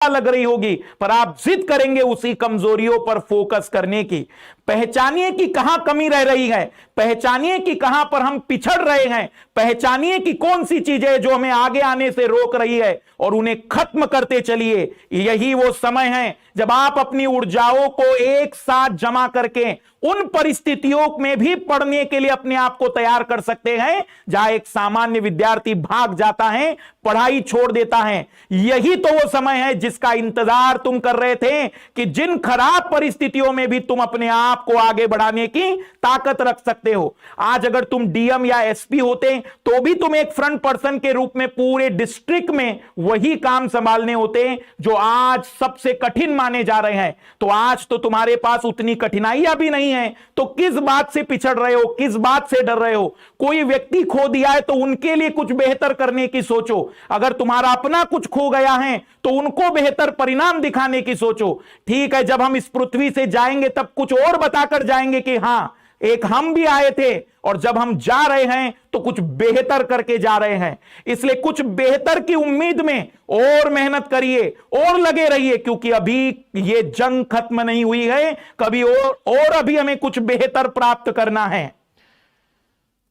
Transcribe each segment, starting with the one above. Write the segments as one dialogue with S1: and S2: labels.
S1: लग रही होगी, पर आप जिद करेंगे उसी कमजोरियों पर फोकस करने की। पहचानिए कि कहां कमी रह रही है, पहचानिए कि कहां पर हम पिछड़ रहे हैं, पहचानिए कि कौन सी चीजें जो हमें आगे आने से रोक रही है, और उन्हें खत्म करते चलिए। यही वो समय है जब आप अपनी ऊर्जाओं को एक साथ जमा करके उन परिस्थितियों में भी पढ़ने के लिए अपने आप को तैयार कर सकते हैं जहां एक सामान्य विद्यार्थी भाग जाता है, पढ़ाई छोड़ देता है। यही तो वो समय है जिसका इंतजार तुम कर रहे थे कि जिन खराब परिस्थितियों में भी तुम अपने आप को आगे बढ़ाने की ताकत रख सकते हो। आज अगर तुम डीएम या एसपी होते तो भी तुम एक फ्रंट पर्सन के रूप में पूरे डिस्ट्रिक्ट में वही काम संभालने होते जो आज सबसे कठिन माने जा रहे हैं। तो आज तो तुम्हारे पास उतनी कठिनाइयां भी नहीं है, तो किस बात से पिछड़ रहे हो, किस बात से डर रहे हो? कोई व्यक्ति खो दिया है तो उनके लिए कुछ बेहतर करने की सोचो। अगर तुम्हारा अपना कुछ खो गया है तो उनको बेहतर परिणाम दिखाने की सोचो। ठीक है, जब हम इस पृथ्वी से जाएंगे तब कुछ और बताकर जाएंगे कि हां, एक हम भी आए थे, और जब हम जा रहे हैं तो कुछ बेहतर करके जा रहे हैं। इसलिए कुछ बेहतर की उम्मीद में और मेहनत करिए और लगे रहिए, क्योंकि अभी ये जंग खत्म नहीं हुई है, कभी और अभी हमें कुछ बेहतर प्राप्त करना है।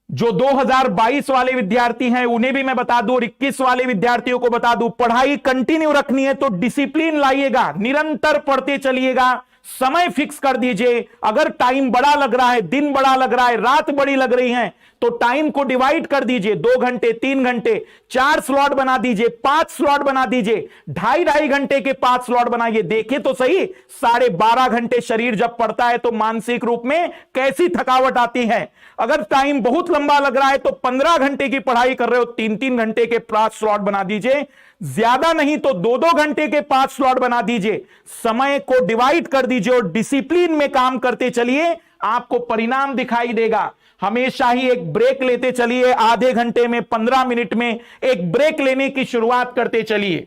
S1: जो 2022 वाले विद्यार्थी हैं उन्हें भी मैं बता दूं, और 21 वाले विद्यार्थियों को बता दूं, पढ़ाई कंटिन्यू रखनी है तो डिसिप्लिन लाइएगा, निरंतर पढ़ते चलिएगा, समय फिक्स कर दीजिए। अगर टाइम बड़ा लग रहा है, दिन बड़ा लग रहा है, रात बड़ी लग रही है, तो टाइम को डिवाइड कर दीजिए। 2 घंटे, 3 घंटे, 4 स्लॉट बना दीजिए, 5 स्लॉट बना दीजिए, 2.5 घंटे के 5 स्लॉट बनाइए। देखिए तो सही, 12.5 घंटे शरीर जब पढ़ता है तो मानसिक रूप में कैसी थकावट आती है। अगर टाइम बहुत लंबा लग रहा है तो 15 घंटे की पढ़ाई कर रहे हो, 3-3 घंटे के 5 स्लॉट बना दीजिए। ज्यादा नहीं तो 2-2 घंटे के 5 स्लॉट बना दीजिए। समय को डिवाइड कर दीजिए और डिसिप्लिन में काम करते चलिए, आपको परिणाम दिखाई देगा। हमेशा ही एक ब्रेक लेते चलिए, आधे घंटे में, 15 मिनट में एक ब्रेक लेने की शुरुआत करते चलिए।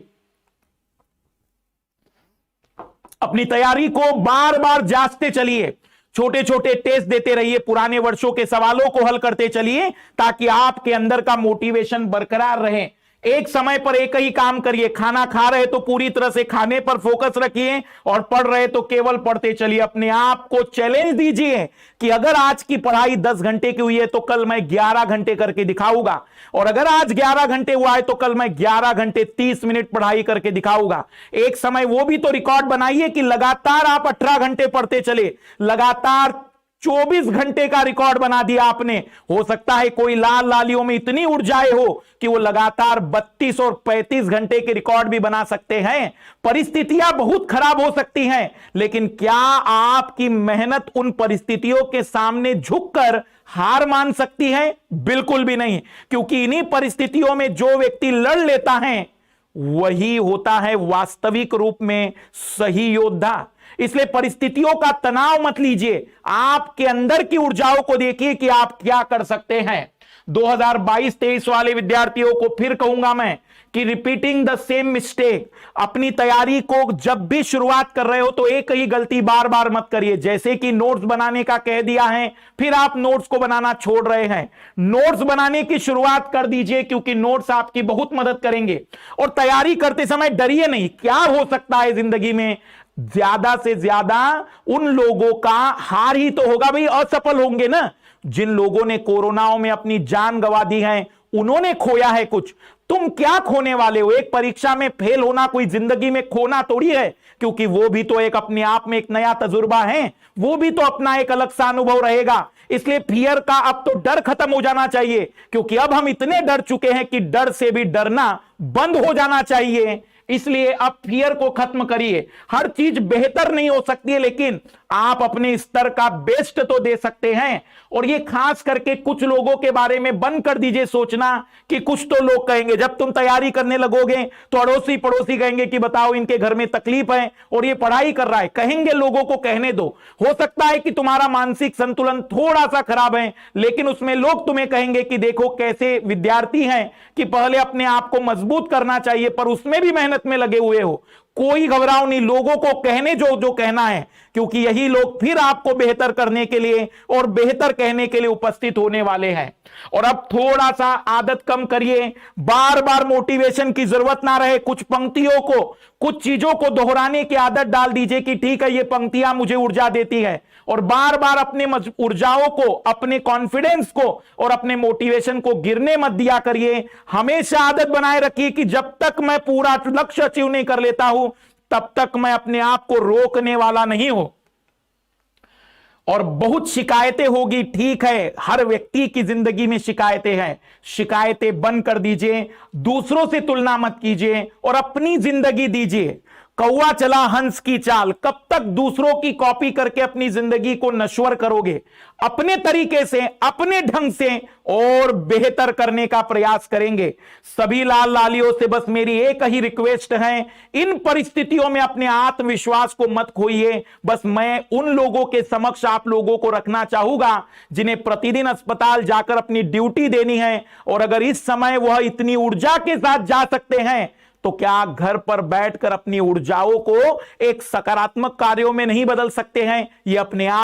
S1: अपनी तैयारी को बार बार जांचते चलिए, छोटे छोटे टेस्ट देते रहिए, पुराने वर्षों के सवालों को हल करते चलिए, ताकि आपके अंदर का मोटिवेशन बरकरार रहे। एक समय पर एक ही काम करिए। खाना खा रहे तो पूरी तरह से खाने पर फोकस रखिए, और पढ़ रहे तो केवल पढ़ते चलिए। अपने आप को चैलेंज दीजिए कि अगर आज की पढ़ाई 10 घंटे की हुई है तो कल मैं 11 घंटे करके दिखाऊंगा, और अगर आज 11 घंटे हुआ है तो कल मैं 11 घंटे 30 मिनट पढ़ाई करके दिखाऊंगा। एक समय वो भी तो रिकॉर्ड बनाइए कि लगातार आप 18 घंटे पढ़ते चले, लगातार 24 घंटे का रिकॉर्ड बना दिया आपने। हो सकता है कोई लाल लालियों में इतनी ऊर्जाएं हो कि वो लगातार 32 और 35 घंटे के रिकॉर्ड भी बना सकते हैं। परिस्थितियां बहुत खराब हो सकती हैं, लेकिन क्या आपकी मेहनत उन परिस्थितियों के सामने झुककर हार मान सकती है? बिल्कुल भी नहीं, क्योंकि इन्हीं परिस्थितियों में जो व्यक्ति लड़ लेता है वही होता है वास्तविक रूप में सही योद्धा। इसलिए परिस्थितियों का तनाव मत लीजिए, आपके अंदर की ऊर्जाओं को देखिए कि आप क्या कर सकते हैं। 2022-23 वाले विद्यार्थियों को फिर कहूंगा मैं कि रिपीटिंग द सेम मिस्टेक, अपनी तैयारी को जब भी शुरुआत कर रहे हो तो एक ही गलती बार बार मत करिए। जैसे कि नोट्स बनाने का कह दिया है, फिर आप नोट्स को बनाना छोड़ रहे हैं। नोट्स बनाने की शुरुआत कर दीजिए, क्योंकि नोट्स आपकी बहुत मदद करेंगे। और तैयारी करते समय डरिए नहीं। क्या हो सकता है जिंदगी में? ज्यादा से ज्यादा उन लोगों का हार ही तो होगा भाई, असफल होंगे ना। जिन लोगों ने कोरोनाओं में अपनी जान गंवा दी है, उन्होंने खोया है कुछ। तुम क्या खोने वाले हो? एक परीक्षा में फेल होना कोई जिंदगी में खोना थोड़ी है, क्योंकि वो भी तो एक अपने आप में एक नया तजुर्बा है, वो भी तो अपना एक अलग सा अनुभव रहेगा। इसलिए फियर का अब तो डर खत्म हो जाना चाहिए, क्योंकि अब हम इतने डर चुके हैं कि डर से भी डरना बंद हो जाना चाहिए। इसलिए अब फियर को खत्म करिए। हर चीज बेहतर नहीं हो सकती है, लेकिन आप अपने स्तर का बेस्ट तो दे सकते हैं। और ये खास करके कुछ लोगों के बारे में बंद कर दीजिए सोचना कि कुछ तो लोग कहेंगे। जब तुम तैयारी करने लगोगे तो अड़ोसी पड़ोसी कहेंगे कि बताओ इनके घर में तकलीफ है और ये पढ़ाई कर रहा है। कहेंगे, लोगों को कहने दो। हो सकता है कि तुम्हारा मानसिक संतुलन थोड़ा सा खराब है, लेकिन उसमें लोग तुम्हें कहेंगे कि देखो कैसे विद्यार्थी हैं कि पहले अपने आप को मजबूत करना चाहिए, पर उसमें भी मेहनत में लगे हुए हो। कोई घबराओ नहीं, लोगों को कहने जो जो कहना है, क्योंकि यही लोग फिर आपको बेहतर करने के लिए और बेहतर कहने के लिए उपस्थित होने वाले हैं। और अब थोड़ा सा आदत कम करिए, बार बार मोटिवेशन की जरूरत ना रहे, कुछ पंक्तियों को, कुछ चीजों को दोहराने की आदत डाल दीजिए कि ठीक है ये पंक्तियां मुझे ऊर्जा देती है, और बार बार अपने ऊर्जाओं को, अपने कॉन्फिडेंस को और अपने मोटिवेशन को गिरने मत दिया करिए। हमेशा आदत बनाए रखिए कि जब तक मैं पूरा लक्ष्य अचीव नहीं कर लेता हूं तब तक मैं अपने आप को रोकने वाला नहीं हूं। और बहुत शिकायतें होगी, ठीक है, हर व्यक्ति की जिंदगी में शिकायतें हैं, शिकायतें बंद कर दीजिए, दूसरों से तुलना मत कीजिए और अपनी जिंदगी दीजिए। कौवा चला हंस की चाल, कब तक दूसरों की कॉपी करके अपनी जिंदगी को नश्वर करोगे? अपने तरीके से, अपने ढंग से और बेहतर करने का प्रयास करेंगे। सभी लाल लालियों से बस मेरी एक ही रिक्वेस्ट है, इन परिस्थितियों में अपने आत्मविश्वास को मत खोइए। बस मैं उन लोगों के समक्ष आप लोगों को रखना चाहूंगा जिन्हें प्रतिदिन अस्पताल जाकर अपनी ड्यूटी देनी है, और अगर इस समय वह इतनी ऊर्जा के साथ जा सकते हैं तो क्या घर पर बैठकर अपनी ऊर्जाओं को एक सकारात्मक कार्यों में नहीं बदल सकते हैं? ये अपने आप